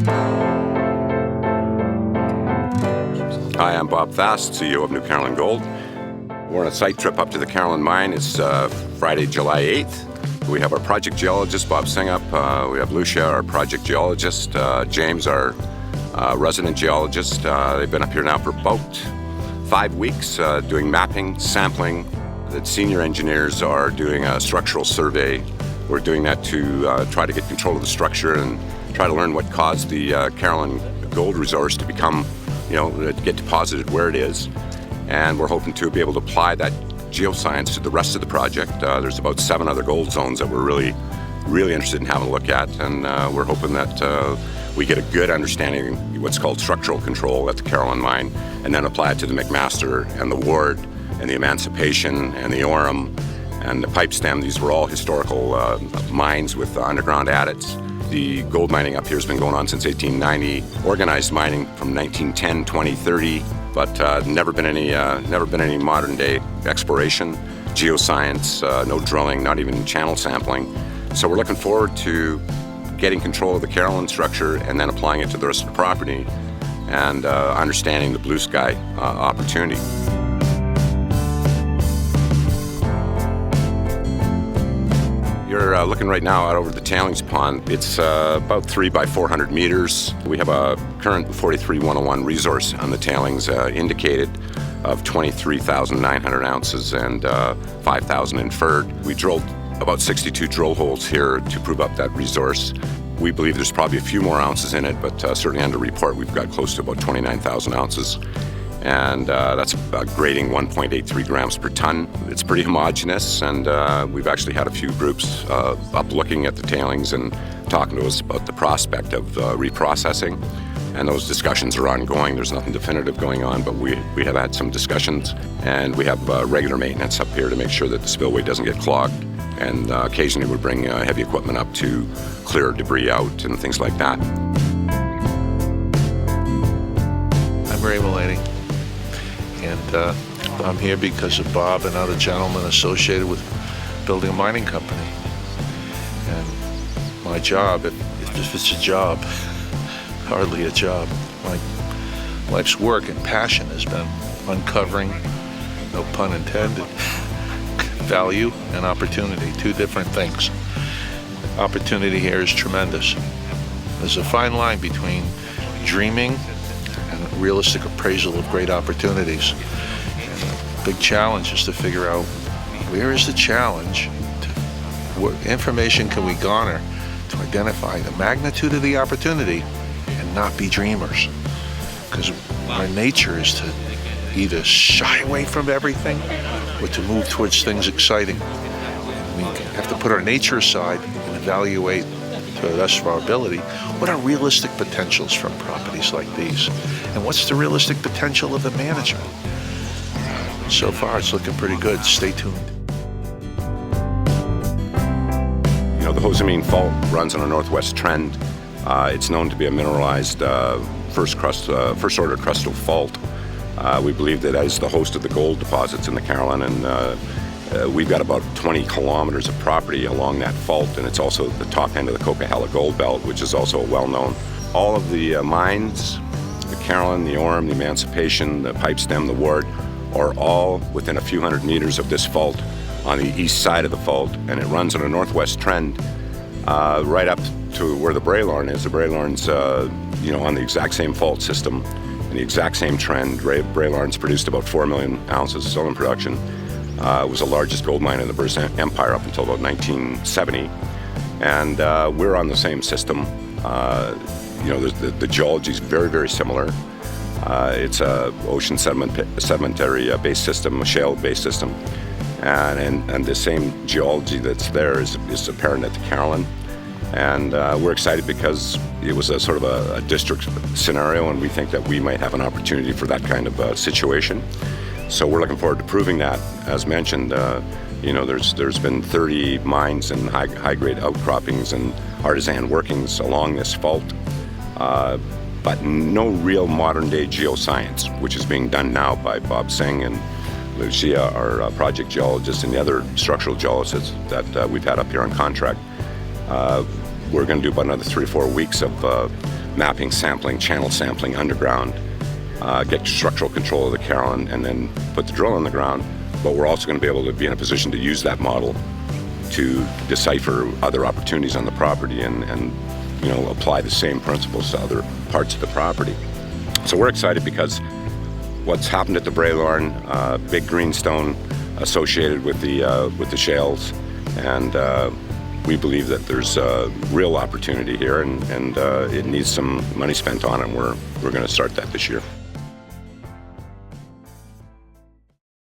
Hi, I'm Bob Fast, CEO of New Carolyn Gold. We're on a site trip up to the Carolyn Mine. It's Friday, July 8th. We have our project geologist, Bob Singup. We have Lucia, our project geologist. James, our resident geologist. They've been up here now for about 5 weeks doing mapping, sampling. The senior engineers are doing a structural survey. We're doing that to try to get control of the structure and try to learn what caused the Carolyn gold resource to become, get deposited where it is. And we're hoping to be able to apply that geoscience to the rest of the project. There's about 7 other gold zones that we're really interested in having a look at, and we're hoping that we get a good understanding of what's called structural control at the Carolyn Mine, and then apply it to the McMaster and the Ward and the Emancipation and the Orem and the Pipestem. These were all historical mines with underground adits. The gold mining up here has been going on since 1890. Organized mining from 1910, 20, 30, but never been any modern day exploration, geoscience, no drilling, not even channel sampling. So we're looking forward to getting control of the Carolyn structure and then applying it to the rest of the property and understanding the blue sky opportunity. You're looking right now out over the tailings pond. It's about 3 by 400 meters. We have a current 43-101 resource on the tailings indicated of 23,900 ounces and 5,000 inferred. We drilled about 62 drill holes here to prove up that resource. We believe there's probably a few more ounces in it, but certainly under report we've got close to about 29,000 ounces. And that's grading 1.83 grams per ton. It's pretty homogeneous, and we've actually had a few groups up looking at the tailings and talking to us about the prospect of reprocessing. And those discussions are ongoing. There's nothing definitive going on, but we have had some discussions, and we have regular maintenance up here to make sure that the spillway doesn't get clogged. And occasionally we bring heavy equipment up to clear debris out and things like that. I'm Ray Mullany, and I'm here because of Bob and other gentlemen associated with building a mining company. And my job, if it's a job, hardly a job, my life's work and passion has been uncovering, no pun intended, value and opportunity, 2 different things. Opportunity here is tremendous. There's a fine line between dreaming and realistic appraisal of great opportunities. And the big challenge is to figure out where is the challenge, what information can we garner to identify the magnitude of the opportunity and not be dreamers. Because our nature is to either shy away from everything or to move towards things exciting. And we have to put our nature aside and evaluate to the best of our ability what are realistic potentials from properties like these, and what's the realistic potential of the management. So far it's looking pretty good. Stay tuned. The Josemine Fault runs on a northwest trend. It's known to be a mineralized first order crustal fault. We believe that as the host of the gold deposits in the Carolyn, and we've got about 20 kilometers of property along that fault, and it's also the top end of the Coquihalla Gold Belt, which is also well-known. All of the mines, the Carolyn, the Orem, the Emancipation, the Pipestem, the Ward, are all within a few hundred meters of this fault on the east side of the fault, and it runs on a northwest trend right up to where the Braylorn is. The Braylorn's on the exact same fault system and the exact same trend. Braylorn's produced about 4 million ounces still in production. It was the largest gold mine in the British Empire up until about 1970. And we're on the same system. The geology is very, very similar. It's a ocean sedimentary based system, a shale based system. And the same geology that's there is apparent at the Carolyn. And we're excited because it was a sort of a district scenario, and we think that we might have an opportunity for that kind of situation. So we're looking forward to proving that. As mentioned, there's been 30 mines and high-grade outcroppings and artisan workings along this fault, but no real modern-day geoscience, which is being done now by Bob Singh and Lucia, our project geologist, and the other structural geologists that we've had up here on contract. We're going to do about another 3 or 4 weeks of mapping, sampling, channel sampling underground, get structural control of the Carlin, and then put the drill in the ground. But we're also going to be able to be in a position to use that model to decipher other opportunities on the property and apply the same principles to other parts of the property. So we're excited because what's happened at the Braylorn, big greenstone associated with the shales, and we believe that there's a real opportunity here, and it needs some money spent on it. And we're going to start that this year.